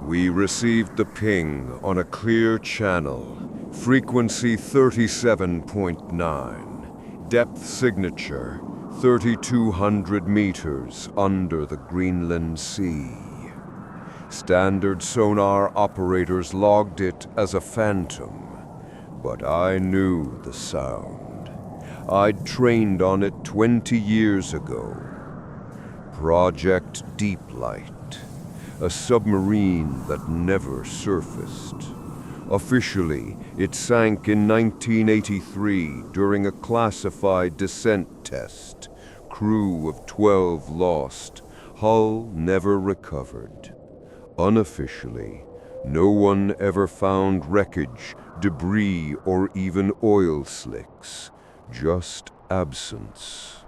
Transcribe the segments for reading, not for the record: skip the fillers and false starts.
We received the ping on a clear channel, frequency 37.9, depth signature 3,200 meters under the Greenland Sea. Standard sonar operators logged it as a phantom, but I knew the sound. I'd trained on it 20 years ago. Project Deeplight, a submarine that never surfaced. Officially, it sank in 1983 during a classified descent test. Crew of 12 lost, hull never recovered. Unofficially, no one ever found wreckage, debris, or even oil slicks, just absence.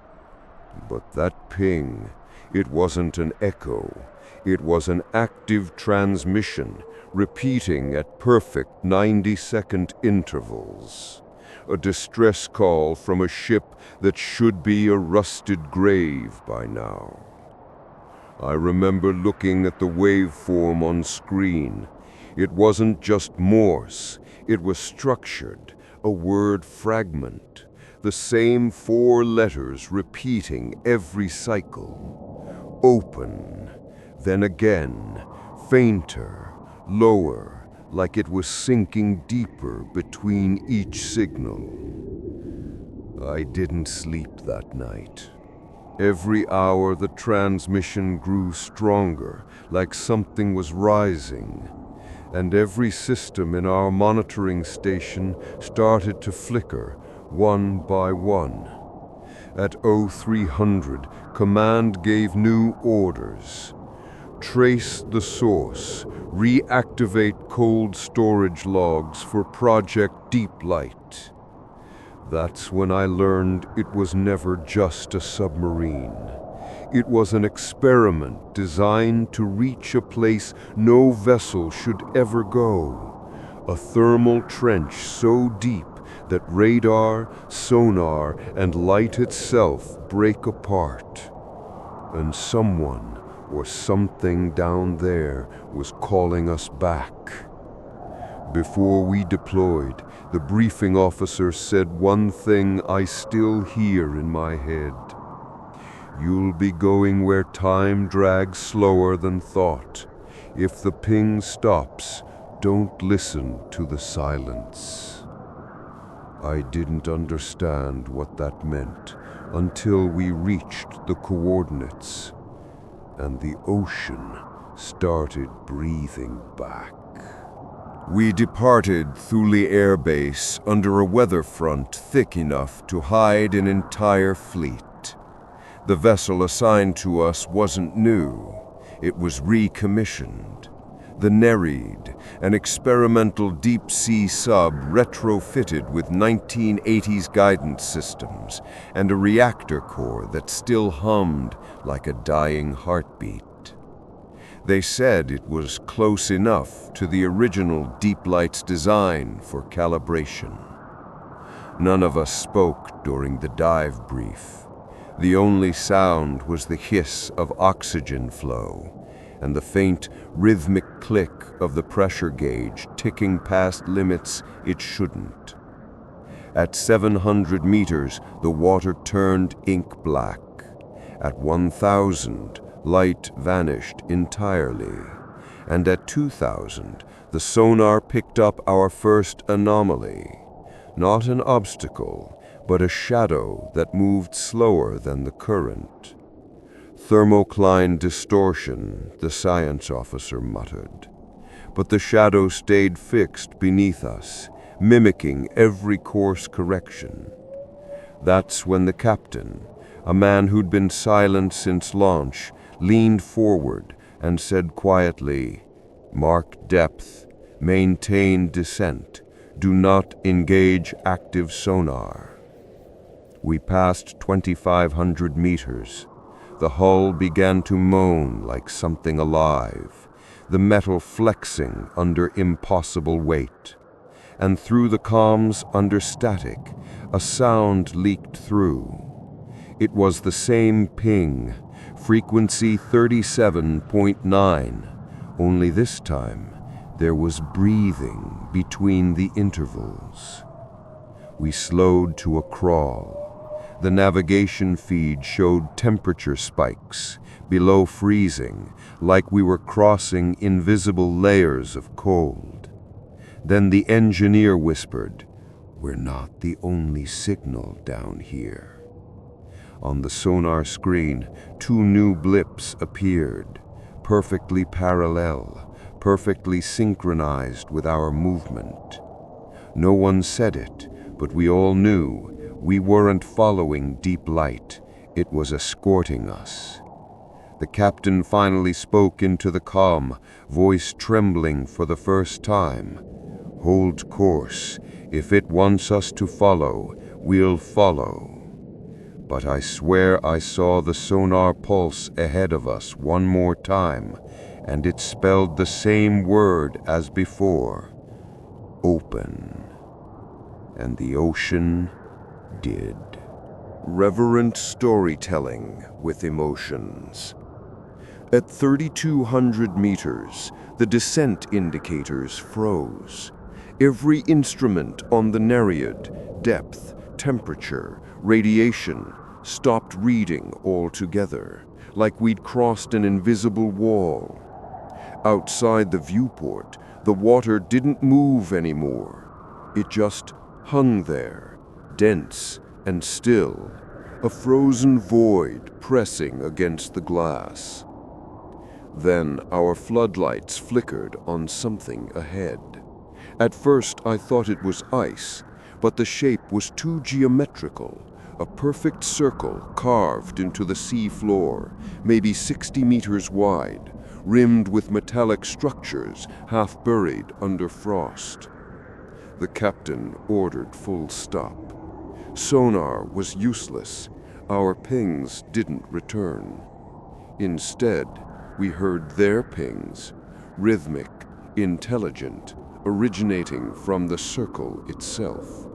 But that ping, it wasn't an echo. It was an active transmission, repeating at perfect 90-second intervals. A distress call from a ship that should be a rusted grave by now. I remember looking at the waveform on screen. It wasn't just Morse, it was structured, a word fragment, the same 4 letters repeating every cycle. Open, then again, fainter, lower, like it was sinking deeper between each signal. I didn't sleep that night. Every hour the transmission grew stronger, like something was rising, and every system in our monitoring station started to flicker, one by one. At 0300, Command gave new orders. Trace the source, reactivate cold storage logs for Project Deeplight. That's when I learned it was never just a submarine. It was an experiment designed to reach a place no vessel should ever go. A thermal trench so deep that radar, sonar, and light itself break apart. And someone or something down there was calling us back. Before we deployed, the briefing officer said one thing I still hear in my head. You'll be going where time drags slower than thought. If the ping stops, don't listen to the silence. I didn't understand what that meant until we reached the coordinates, and the ocean started breathing back. We departed Thule Air Base under a weather front thick enough to hide an entire fleet. The vessel assigned to us wasn't new. It was recommissioned. The Nereid, an experimental deep-sea sub retrofitted with 1980s guidance systems and a reactor core that still hummed like a dying heartbeat. They said it was close enough to the original Deeplight's design for calibration. None of us spoke during the dive brief. The only sound was the hiss of oxygen flow and the faint, rhythmic click of the pressure gauge ticking past limits it shouldn't. At 700 meters, the water turned ink black. At 1,000, light vanished entirely. And at 2,000, the sonar picked up our first anomaly. Not an obstacle, but a shadow that moved slower than the current. Thermocline distortion, the science officer muttered. But the shadow stayed fixed beneath us, mimicking every course correction. That's when the captain, a man who'd been silent since launch, leaned forward and said quietly, "Mark depth, maintain descent, do not engage active sonar." We passed 2,500 meters. The hull began to moan like something alive, the metal flexing under impossible weight. And through the comms under static, a sound leaked through. It was the same ping, frequency 37.9, Only this time, there was breathing between the intervals. We slowed to a crawl. The navigation feed showed temperature spikes below freezing, like we were crossing invisible layers of cold. Then the engineer whispered, "We're not the only signal down here." On the sonar screen, 2 new blips appeared, perfectly parallel, perfectly synchronized with our movement. No one said it, but we all knew we weren't following Deeplight. It was escorting us. The captain finally spoke into the comm, voice trembling for the first time. "Hold course. If it wants us to follow, we'll follow." But I swear I saw the sonar pulse ahead of us one more time, and it spelled the same word as before: open. And the ocean did. Reverent storytelling with emotions. At 3,200 meters, the descent indicators froze. Every instrument on the Nereid, depth, temperature, radiation, stopped reading altogether, like we'd crossed an invisible wall. Outside the viewport, the water didn't move anymore. It just hung there, dense and still, a frozen void pressing against the glass. Then our floodlights flickered on something ahead. At first I thought it was ice, but the shape was too geometrical, a perfect circle carved into the sea floor, maybe 60 meters wide, rimmed with metallic structures half buried under frost. The captain ordered full stop. Sonar was useless. Our pings didn't return. Instead, we heard their pings, rhythmic, intelligent, originating from the circle itself.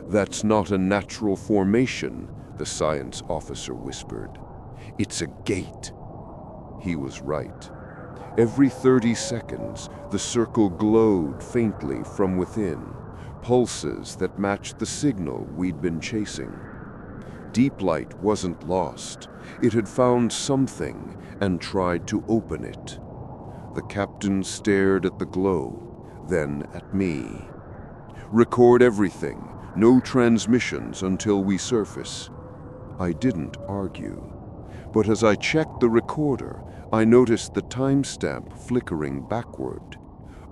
"That's not a natural formation," the science officer whispered. "It's a gate." He was right. Every 30 seconds, the circle glowed faintly from within, pulses that matched the signal we'd been chasing. Deeplight wasn't lost. It had found something and tried to open it. The captain stared at the glow, then at me. "Record everything. No transmissions until we surface." I didn't argue. But as I checked the recorder, I noticed the timestamp flickering backward.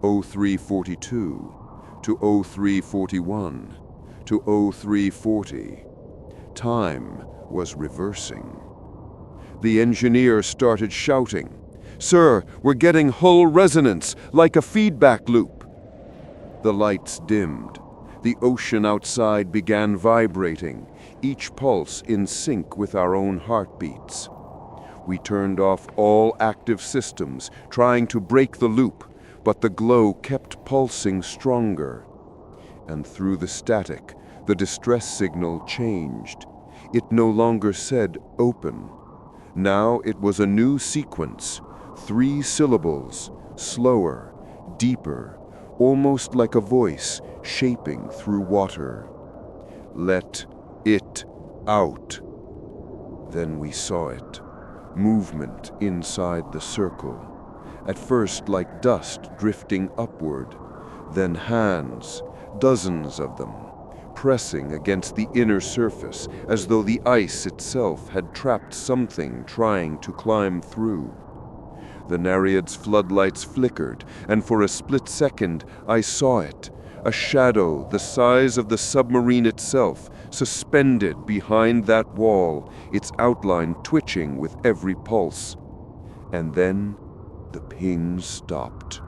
0342 to 0341 to 0340. Time was reversing. The engineer started shouting, "Sir, we're getting hull resonance, like a feedback loop." The lights dimmed. The ocean outside began vibrating, each pulse in sync with our own heartbeats. We turned off all active systems, trying to break the loop, but the glow kept pulsing stronger. And through the static, the distress signal changed. It no longer said "open." Now it was a new sequence, 3 syllables, slower, deeper, almost like a voice shaping through water. "Let it out." Then we saw it. Movement inside the circle. At first like dust drifting upward, then hands, dozens of them, pressing against the inner surface as though the ice itself had trapped something trying to climb through. The Nereid's floodlights flickered, and for a split second I saw it, a shadow the size of the submarine itself, suspended behind that wall, its outline twitching with every pulse. And then the pings stopped.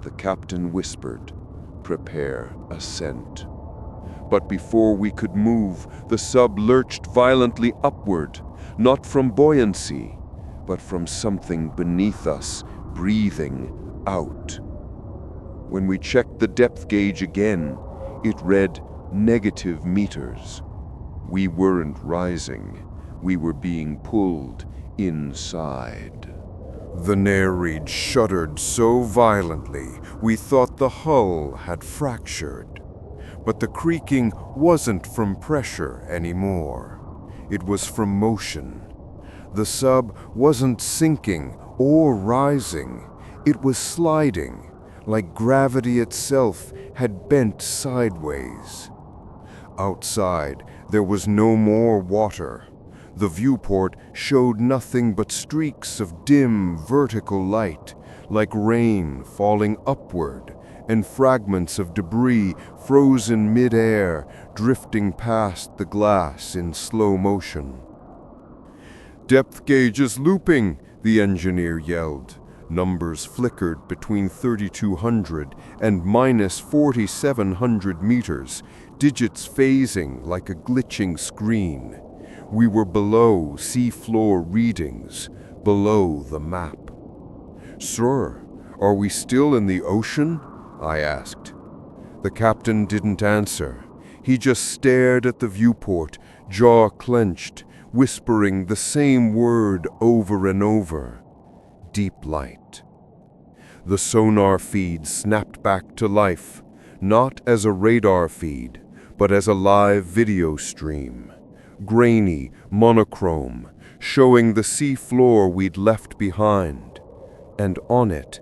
The captain whispered, "Prepare ascent." But before we could move, the sub lurched violently upward, not from buoyancy, but from something beneath us, breathing out. When we checked the depth gauge again, it read negative meters. We weren't rising. We were being pulled inside. The Nereid shuddered so violently we thought the hull had fractured. But the creaking wasn't from pressure anymore. It was from motion. The sub wasn't sinking or rising. It was sliding, like gravity itself had bent sideways. Outside, there was no more water. The viewport showed nothing but streaks of dim vertical light, like rain falling upward, and fragments of debris frozen mid-air, drifting past the glass in slow motion. "Depth gauge is looping," the engineer yelled. Numbers flickered between 3,200 and minus 4,700 meters, digits phasing like a glitching screen. We were below seafloor readings, below the map. "Sir, are we still in the ocean?" I asked. The captain didn't answer. He just stared at the viewport, jaw clenched, whispering the same word over and over. Deeplight. The sonar feed snapped back to life, not as a radar feed, but as a live video stream. Grainy, monochrome, showing the sea floor we'd left behind. And on it,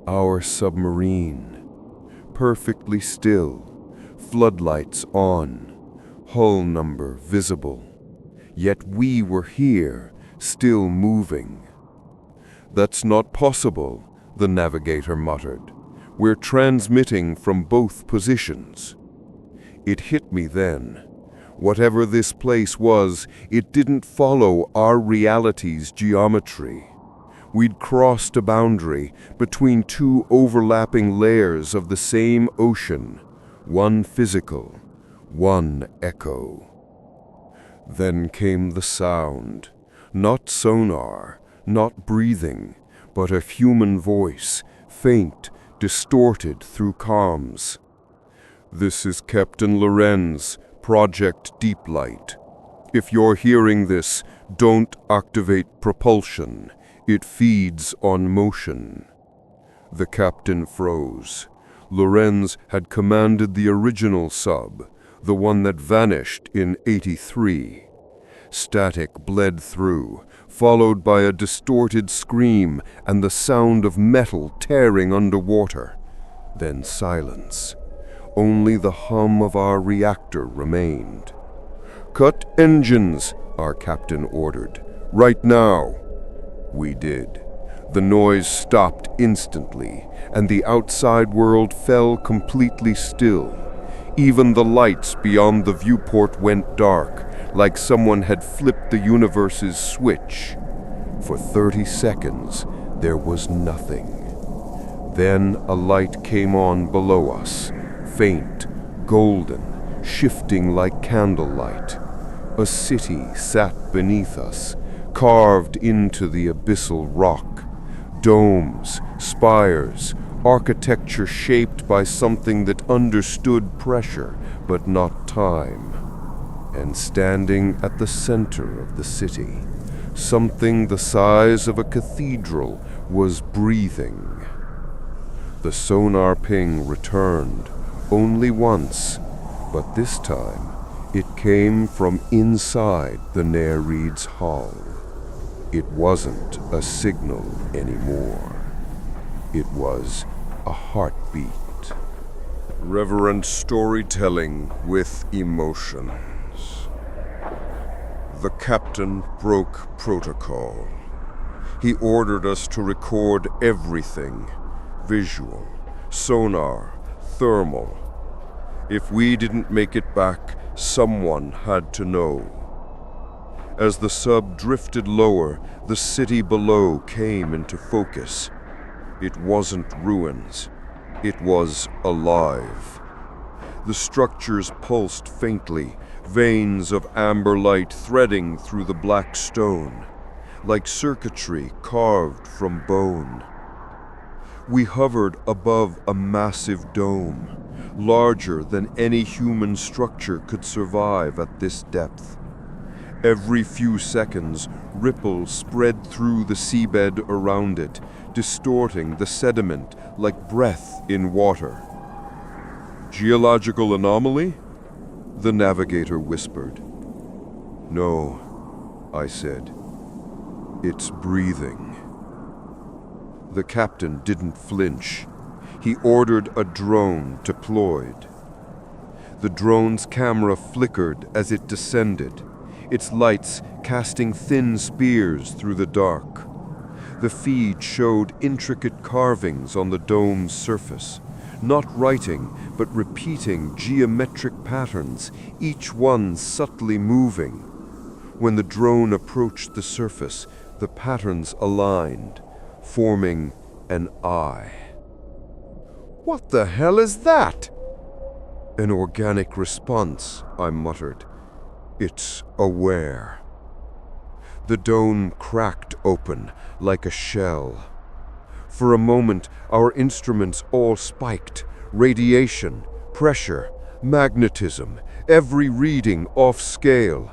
our submarine. Perfectly still, floodlights on, hull number visible. Yet we were here, still moving. "That's not possible," the navigator muttered. "We're transmitting from both positions." It hit me then. Whatever this place was, it didn't follow our reality's geometry. We'd crossed a boundary between two overlapping layers of the same ocean, one physical, one echo. Then came the sound, not sonar, not breathing, but a human voice, faint, distorted through comms. "This is Captain Lorenz, Project Deeplight. If you're hearing this, don't activate propulsion. It feeds on motion." The captain froze. Lorenz had commanded the original sub, the one that vanished in '83. Static bled through, followed by a distorted scream and the sound of metal tearing underwater. Then silence. Only the hum of our reactor remained. "Cut engines," our captain ordered. "Right now." We did. The noise stopped instantly, and the outside world fell completely still. Even the lights beyond the viewport went dark, like someone had flipped the universe's switch. For 30 seconds, there was nothing. Then a light came on below us, faint, golden, shifting like candlelight. A city sat beneath us, carved into the abyssal rock. Domes, spires, architecture shaped by something that understood pressure but not time. And standing at the center of the city, something the size of a cathedral was breathing. The sonar ping returned, only once, but this time it came from inside the Nereid's hull. It wasn't a signal anymore. It was a heartbeat. Reverent storytelling with emotions. The captain broke protocol. He ordered us to record everything, visual, sonar, thermal. If we didn't make it back, someone had to know. As the sub drifted lower, the city below came into focus. It wasn't ruins. It was alive. The structures pulsed faintly, veins of amber light threading through the black stone, like circuitry carved from bone. We hovered above a massive dome, larger than any human structure could survive at this depth. Every few seconds, ripples spread through the seabed around it, distorting the sediment like breath in water. "Geological anomaly?" the navigator whispered. "No," I said. "It's breathing." The captain didn't flinch. He ordered a drone deployed. The drone's camera flickered as it descended, its lights casting thin spears through the dark. The feed showed intricate carvings on the dome's surface, not writing but repeating geometric patterns, each one subtly moving. When the drone approached the surface, the patterns aligned, forming an eye. "What the hell is that?" "An organic response," I muttered. "It's aware." The dome cracked open like a shell. For a moment, our instruments all spiked. Radiation, pressure, magnetism, every reading off scale.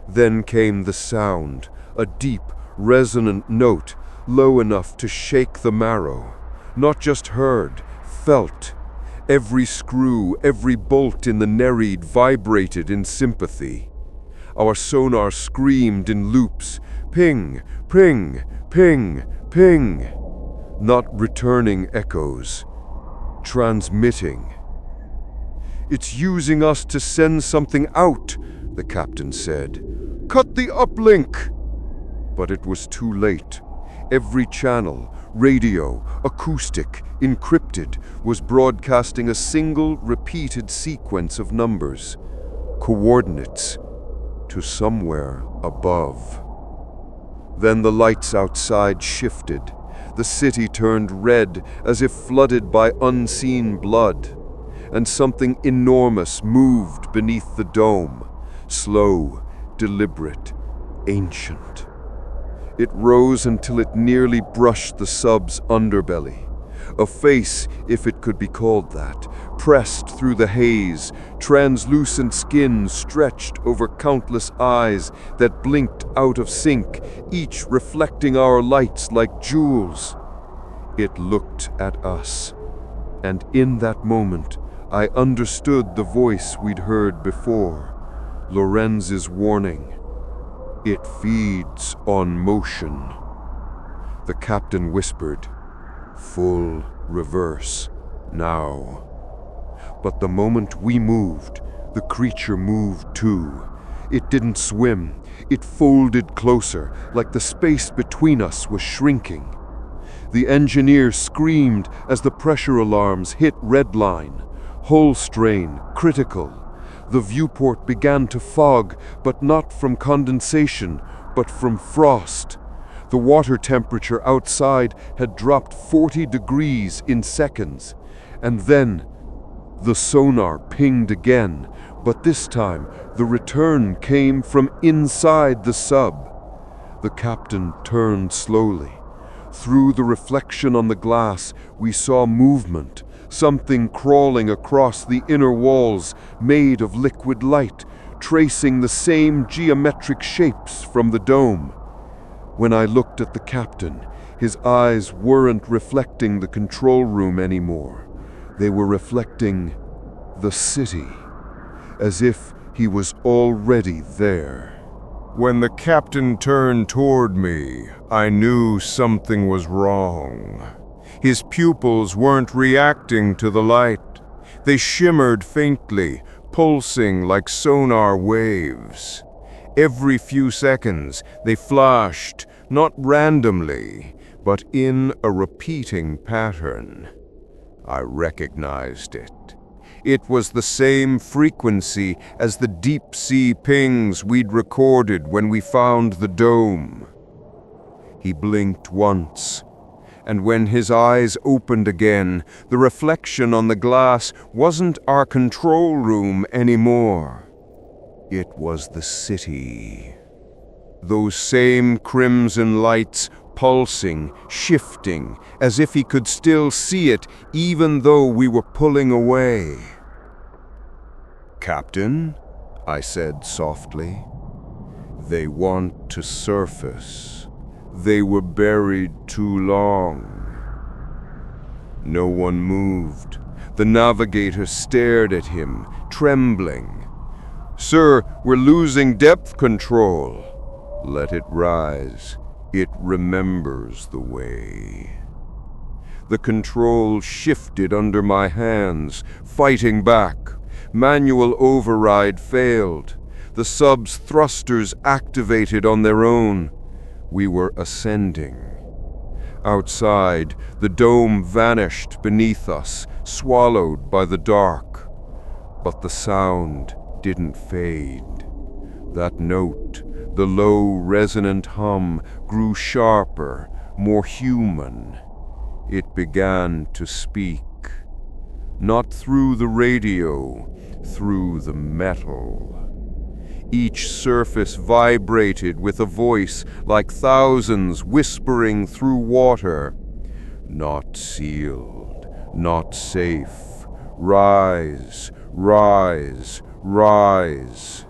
Then came the sound, a deep, resonant note, low enough to shake the marrow. Not just heard, felt. Every screw, every bolt in the Nereid vibrated in sympathy. Our sonar screamed in loops, ping, ping, ping, ping. Not returning echoes, transmitting. "It's using us to send something out," the captain said. "Cut the uplink!" But it was too late. Every channel, radio, acoustic, encrypted, was broadcasting a single repeated sequence of numbers, coordinates, to somewhere above. Then the lights outside shifted. The city turned red as if flooded by unseen blood, and something enormous moved beneath the dome, slow, deliberate, ancient. It rose until it nearly brushed the sub's underbelly. A face, if it could be called that, pressed through the haze, translucent skin stretched over countless eyes that blinked out of sync, each reflecting our lights like jewels. It looked at us, and in that moment, I understood the voice we'd heard before, Lorenz's warning. "It feeds on motion." The captain whispered, "Full reverse, now." But the moment we moved, the creature moved too. It didn't swim. It folded closer, like the space between us was shrinking. The engineer screamed as the pressure alarms hit red line. Hull strain, critical. The viewport began to fog, but not from condensation, but from frost. The water temperature outside had dropped 40 degrees in seconds. And then the sonar pinged again, but this time the return came from inside the sub. The captain turned slowly. Through the reflection on the glass, we saw movement, something crawling across the inner walls, made of liquid light, tracing the same geometric shapes from the dome. When I looked at the captain, his eyes weren't reflecting the control room anymore. They were reflecting the city, as if he was already there. When the captain turned toward me, I knew something was wrong. His pupils weren't reacting to the light. They shimmered faintly, pulsing like sonar waves. Every few seconds, they flashed, not randomly, but in a repeating pattern. I recognized it. It was the same frequency as the deep-sea pings we'd recorded when we found the dome. He blinked once, and when his eyes opened again, the reflection on the glass wasn't our control room anymore. It was the city. Those same crimson lights pulsing, shifting, as if he could still see it even though we were pulling away. "Captain," I said softly. They want to surface. They were buried too long. No one moved. The navigator stared at him, trembling. "Sir, we're losing depth control." "Let it rise. It remembers the way." The control shifted under my hands, fighting back. Manual override failed. The sub's thrusters activated on their own. We were ascending. Outside, the dome vanished beneath us, swallowed by the dark. But the sound didn't fade. That note, the low, resonant hum, grew sharper, more human. It began to speak. Not through the radio, through the metal. Each surface vibrated with a voice like thousands whispering through water. "Not sealed, not safe. Rise, rise, rise."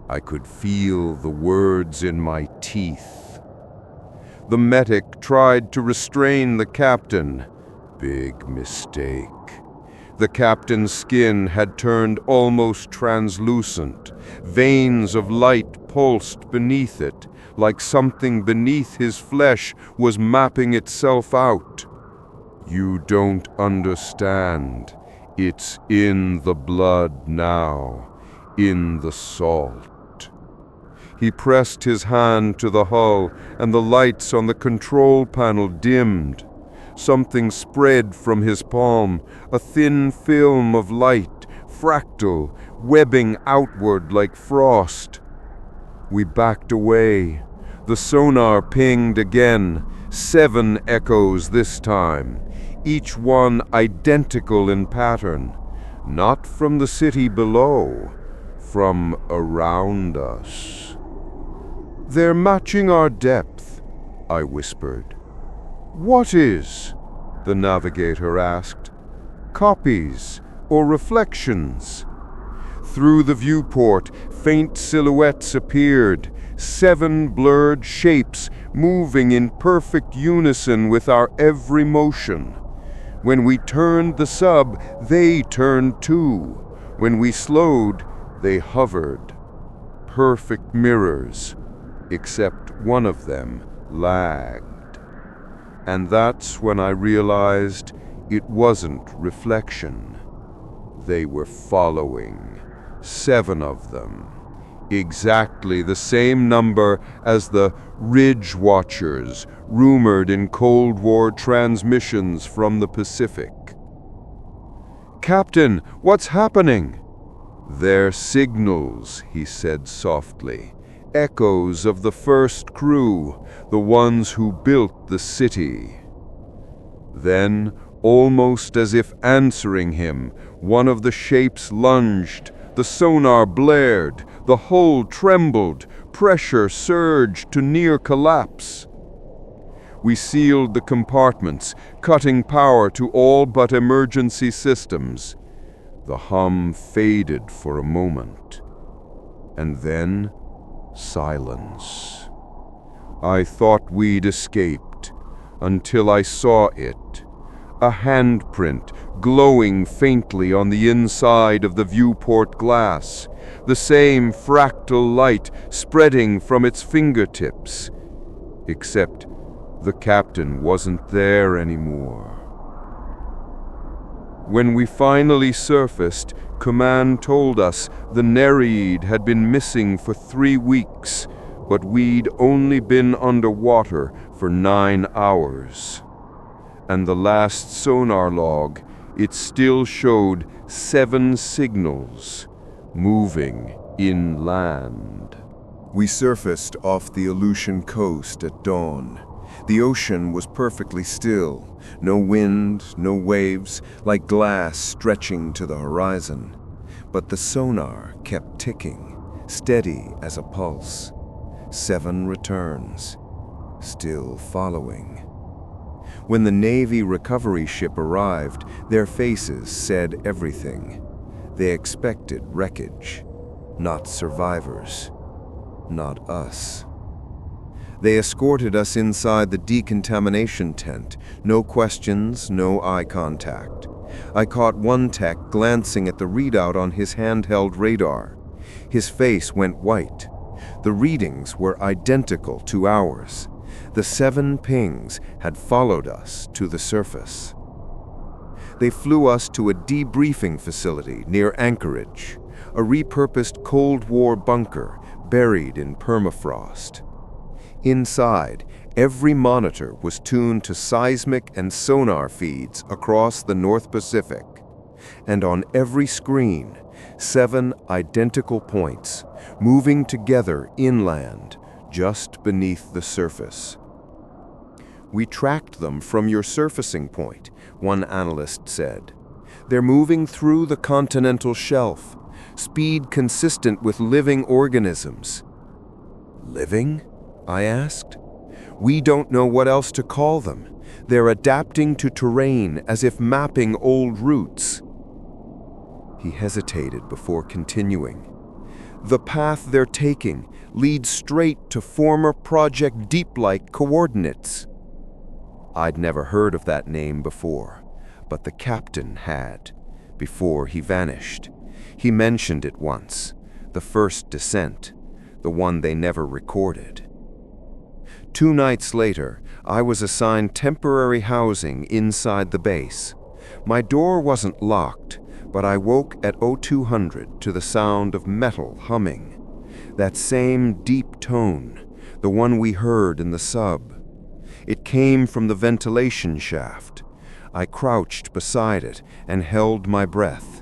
I could feel the words in my teeth. The medic tried to restrain the captain. Big mistake. The captain's skin had turned almost translucent. Veins of light pulsed beneath it, like something beneath his flesh was mapping itself out. "You don't understand. It's in the blood now, in the salt." He pressed his hand to the hull, and the lights on the control panel dimmed. Something spread from his palm, a thin film of light, fractal, webbing outward like frost. We backed away. The sonar pinged again, 7 echoes this time, each one identical in pattern, not from the city below, from around us. "They're matching our depth," I whispered. "What is?" the navigator asked. "Copies or reflections?" Through the viewport, faint silhouettes appeared, 7 blurred shapes moving in perfect unison with our every motion. When we turned the sub, they turned too. When we slowed, they hovered. Perfect mirrors, except one of them lagged. And that's when I realized it wasn't reflection. They were following, 7 of them. Exactly the same number as the Ridge Watchers rumored in Cold War transmissions from the Pacific. "Captain, what's happening?" "They're signals," he said softly. "Echoes of the first crew, the ones who built the city." Then, almost as if answering him, one of the shapes lunged, the sonar blared, the hull trembled, pressure surged to near collapse. We sealed the compartments, cutting power to all but emergency systems. The hum faded for a moment, and then silence. I thought we'd escaped, until I saw it. A handprint glowing faintly on the inside of the viewport glass, the same fractal light spreading from its fingertips. Except the captain wasn't there anymore. When we finally surfaced, Command told us the Nereid had been missing for 3 weeks, but we'd only been underwater for 9 hours. And the last sonar log, it still showed 7 signals, moving inland. We surfaced off the Aleutian coast at dawn. The ocean was perfectly still, no wind, no waves, like glass stretching to the horizon. But the sonar kept ticking, steady as a pulse. 7 returns, still following. When the Navy recovery ship arrived, their faces said everything. They expected wreckage, not survivors. not us. They escorted us inside the decontamination tent. No questions, no eye contact. I caught one tech glancing at the readout on his handheld radar. His face went white. The readings were identical to ours. The 7 pings had followed us to the surface. They flew us to a debriefing facility near Anchorage, a repurposed Cold War bunker buried in permafrost. Inside, every monitor was tuned to seismic and sonar feeds across the North Pacific, and on every screen, 7 identical points moving together inland just beneath the surface. "We tracked them from your surfacing point," one analyst said. "They're moving through the continental shelf, speed consistent with living organisms." "Living?" I asked. "We don't know what else to call them. They're adapting to terrain as if mapping old routes." He hesitated before continuing. "The path they're taking leads straight to former Project Deeplight coordinates." I'd never heard of that name before, but the captain had, before he vanished. He mentioned it once, the first descent, the one they never recorded. 2 nights later, I was assigned temporary housing inside the base. My door wasn't locked, but I woke at 0200 to the sound of metal humming. That same deep tone, the one we heard in the sub. It came from the ventilation shaft. I crouched beside it and held my breath.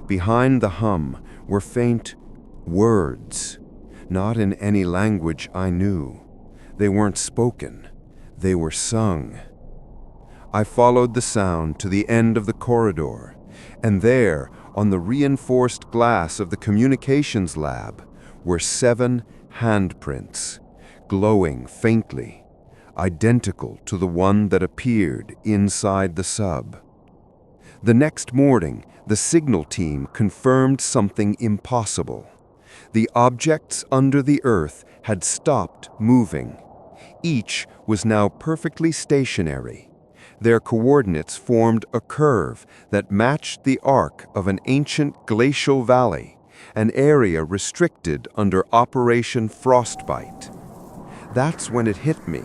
Behind the hum were faint words, not in any language I knew. They weren't spoken, they were sung. I followed the sound to the end of the corridor, and there, on the reinforced glass of the communications lab, were 7 handprints, glowing faintly, identical to the one that appeared inside the sub. The next morning, the signal team confirmed something impossible. The objects under the Earth had stopped moving. Each was now perfectly stationary. Their coordinates formed a curve that matched the arc of an ancient glacial valley, an area restricted under Operation Frostbite. That's when it hit me.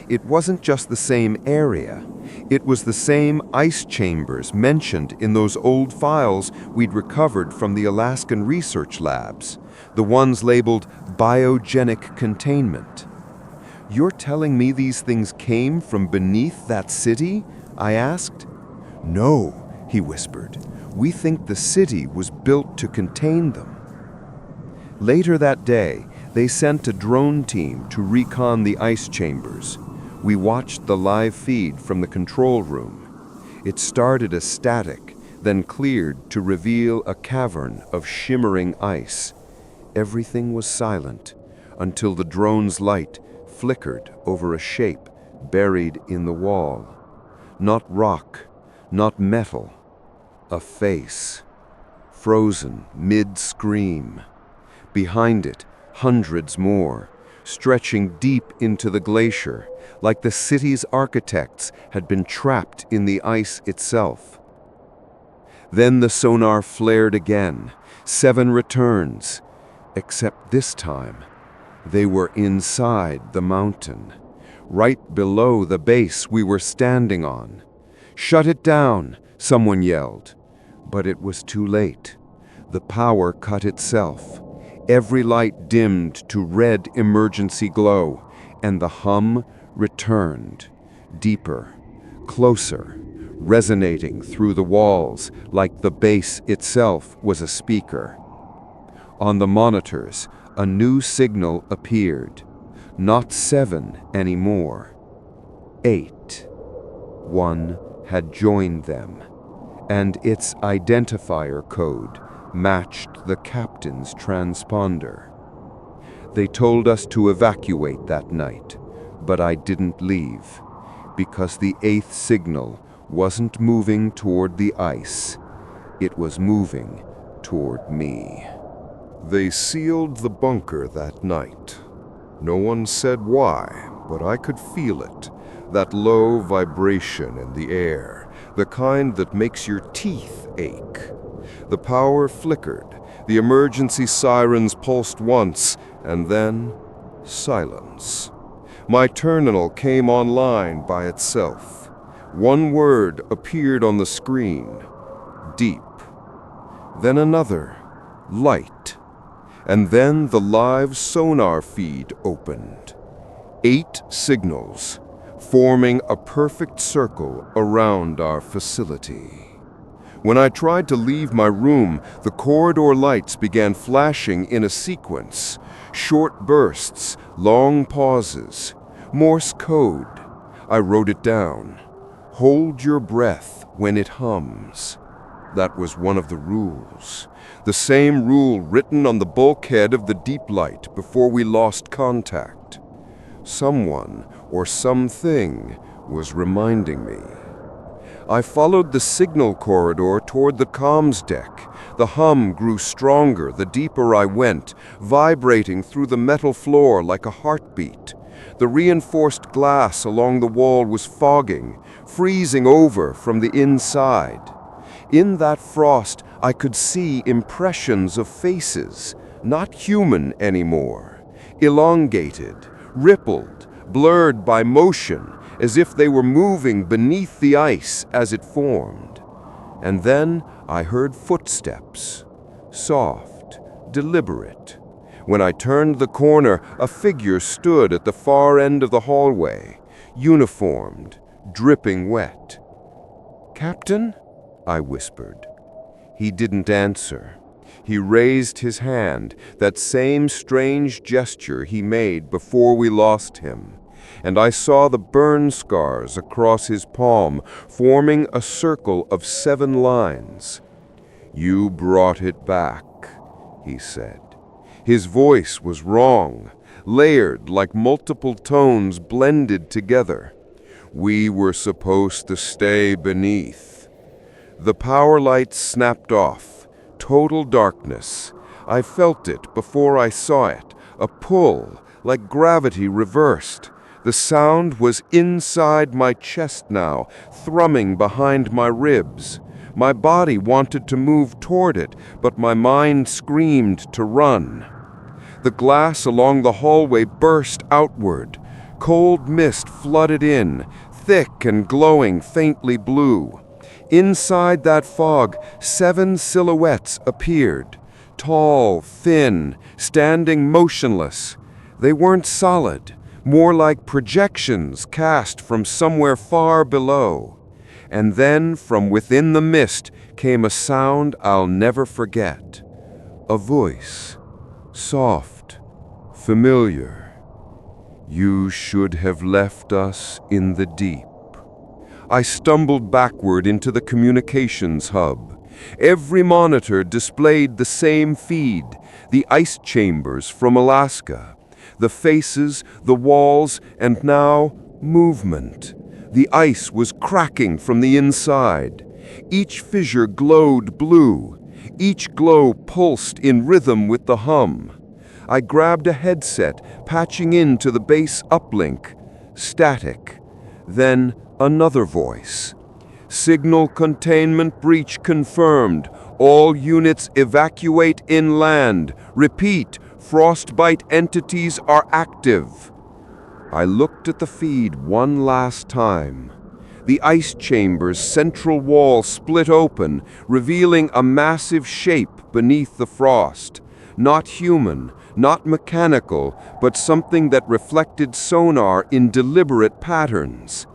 It wasn't just the same area. It was the same ice chambers mentioned in those old files we'd recovered from the Alaskan research labs, the ones labeled biogenic containment. "You're telling me these things came from beneath that city?" I asked. "No," he whispered. "We think the city was built to contain them." Later that day, they sent a drone team to recon the ice chambers. We watched the live feed from the control room. It started as static, then cleared to reveal a cavern of shimmering ice. Everything was silent until the drone's light flickered over a shape buried in the wall. Not rock, not metal, a face, frozen mid-scream. Behind it, hundreds more, stretching deep into the glacier, like the city's architects had been trapped in the ice itself. Then the sonar flared again, 7 returns, except this time, they were inside the mountain, right below the base we were standing on. "Shut it down," someone yelled. But it was too late. The power cut itself. Every light dimmed to red emergency glow, and the hum returned, deeper, closer, resonating through the walls like the base itself was a speaker. On the monitors, a new signal appeared. Not 7 anymore. 8. One had joined them, and its identifier code matched the captain's transponder. They told us to evacuate that night, but I didn't leave, because the 8th signal wasn't moving toward the ice. It was moving toward me. They sealed the bunker that night. No one said why, but I could feel it. That low vibration in the air, the kind that makes your teeth ache. The power flickered, the emergency sirens pulsed once, and then silence. My terminal came online by itself. One word appeared on the screen: deep. Then another: light. And then the live sonar feed opened. 8 signals, forming a perfect circle around our facility. When I tried to leave my room, the corridor lights began flashing in a sequence. Short bursts, long pauses, Morse code. I wrote it down. Hold your breath when it hums. That was one of the rules. The same rule written on the bulkhead of the Deeplight before we lost contact. Someone or something was reminding me. I followed the signal corridor toward the comms deck. The hum grew stronger the deeper I went, vibrating through the metal floor like a heartbeat. The reinforced glass along the wall was fogging, freezing over from the inside. In that frost, I could see impressions of faces, not human anymore, elongated, rippled, blurred by motion, as if they were moving beneath the ice as it formed. And then I heard footsteps, soft, deliberate. When I turned the corner, a figure stood at the far end of the hallway, uniformed, dripping wet. "Captain?" I whispered. He didn't answer. He raised his hand, that same strange gesture he made before we lost him, and I saw the burn scars across his palm, forming a circle of 7 lines. "You brought it back," he said. His voice was wrong, layered like multiple tones blended together. "We were supposed to stay beneath." The power lights snapped off. Total darkness. I felt it before I saw it, a pull, like gravity reversed. The sound was inside my chest now, thrumming behind my ribs. My body wanted to move toward it, but my mind screamed to run. The glass along the hallway burst outward. Cold mist flooded in, thick and glowing faintly blue. Inside that fog, 7 silhouettes appeared, tall, thin, standing motionless. They weren't solid, more like projections cast from somewhere far below. And then, from within the mist, came a sound I'll never forget. A voice, soft, familiar. "You should have left us in the deep." I stumbled backward into the communications hub. Every monitor displayed the same feed, the ice chambers from Alaska, the faces, the walls, and now movement. The ice was cracking from the inside. Each fissure glowed blue. Each glow pulsed in rhythm with the hum. I grabbed a headset, patching into the base uplink. Static. Then another voice. "Signal containment breach confirmed. All units evacuate inland. Repeat, frostbite entities are active." I looked at the feed one last time. The ice chamber's central wall split open, revealing a massive shape beneath the frost. Not human, not mechanical, but something that reflected sonar in deliberate patterns.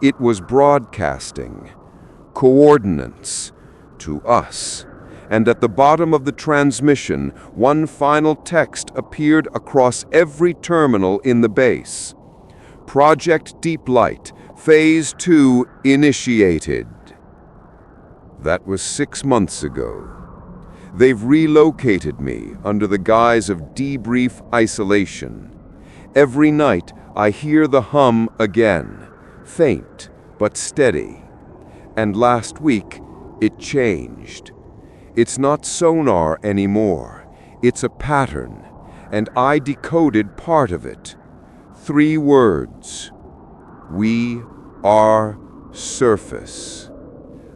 It was broadcasting coordinates to us. And at the bottom of the transmission, one final text appeared across every terminal in the base. "Project Deeplight, Phase 2 initiated." That was 6 months ago. They've relocated me under the guise of debrief isolation. Every night I hear the hum again, faint but steady. And last week it changed. It's not sonar anymore. It's a pattern, and I decoded part of it. 3 words. We are surface.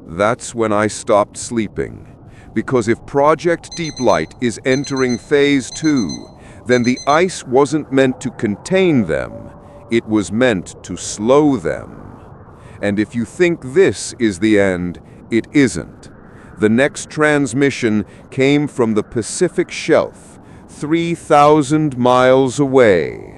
That's when I stopped sleeping. Because if Project Deeplight is entering Phase 2, then the ice wasn't meant to contain them, it was meant to slow them. And if you think this is the end, it isn't. The next transmission came from the Pacific Shelf, 3,000 miles away.